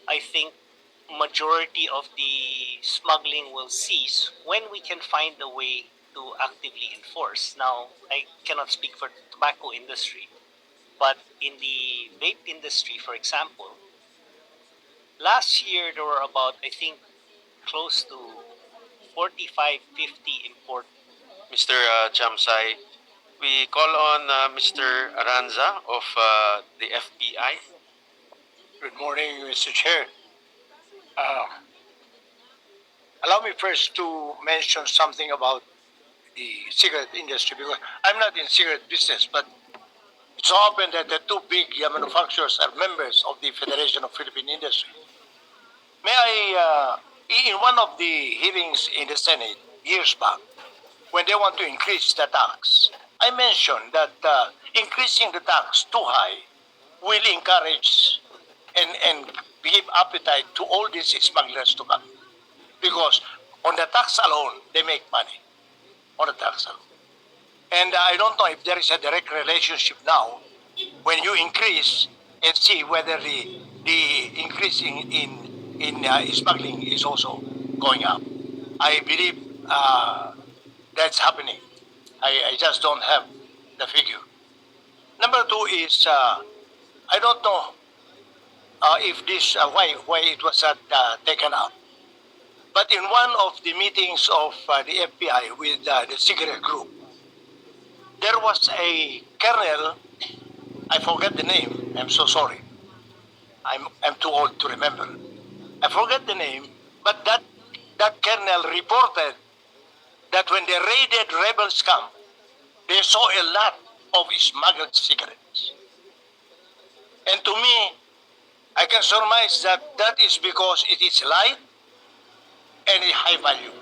I think majority of the smuggling will cease when we can find a way to actively enforce. Now, I cannot speak for the tobacco industry, but in the vape industry, for example, last year there were about, I think, close to 45, 50 import. Mr. Chamsay, we call on Mr. Aranza of the FBI. Good morning, Mr. Chair. Allow me first to mention something about the cigarette industry because I'm not in cigarette business, but it's open that the two big manufacturers are members of the Federation of Philippine Industry. May I, in one of the hearings in the Senate years back, when they want to increase the tax, I mentioned that increasing the tax too high will encourage and give appetite to all these smugglers to come. Because on the tax alone, they make money. On the tax alone. And I don't know if there is a direct relationship now when you increase and see whether the increase in smuggling is also going up. I believe that's happening. I just don't have the figure. Number two is I don't know if this why it was not taken up. But in one of the meetings of the FBI with the cigarette group, there was a colonel. I forget the name. I'm so sorry. I'm too old to remember. I forget the name. But that colonel reported that when the raided rebels come, they saw a lot of smuggled cigarettes. And to me, I can surmise that that is because it is light and a high value.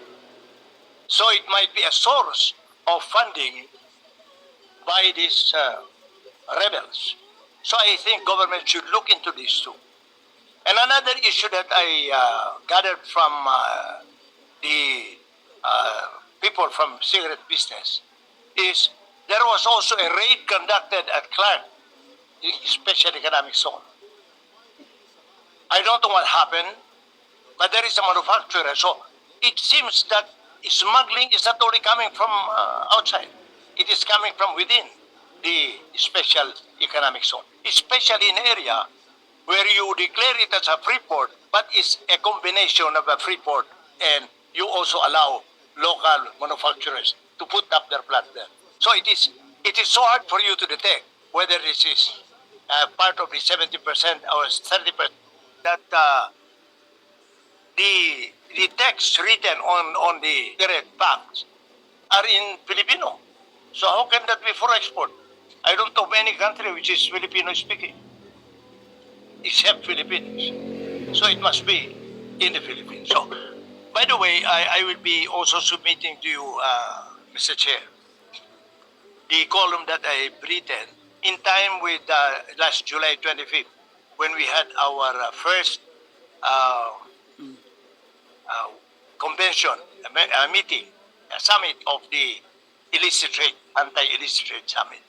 So it might be a source of funding by these rebels. So I think government should look into this too. And another issue that I gathered from the people from cigarette business is there was also a raid conducted at Clark, the Special Economic Zone. I don't know what happened, but there is a manufacturer. So it seems that smuggling is not only coming from outside. It is coming from within the Special Economic Zone, especially in an area where you declare it as a free port, but it's a combination of a free port and you also allow local manufacturers to put up their plant there. So it is so hard for you to detect whether this is part of the 70% or 30% that the text written on the cigarette packs are in Filipino. So how can that be for export? I don't know of any country which is Filipino speaking, except Philippines. So it must be in the Philippines. So, by the way, I will be also submitting to you, Mr. Chair, the column that I've written in time with last July 25th, when we had our first convention, meeting, a summit of the illicit trade, anti-illicit trade summit.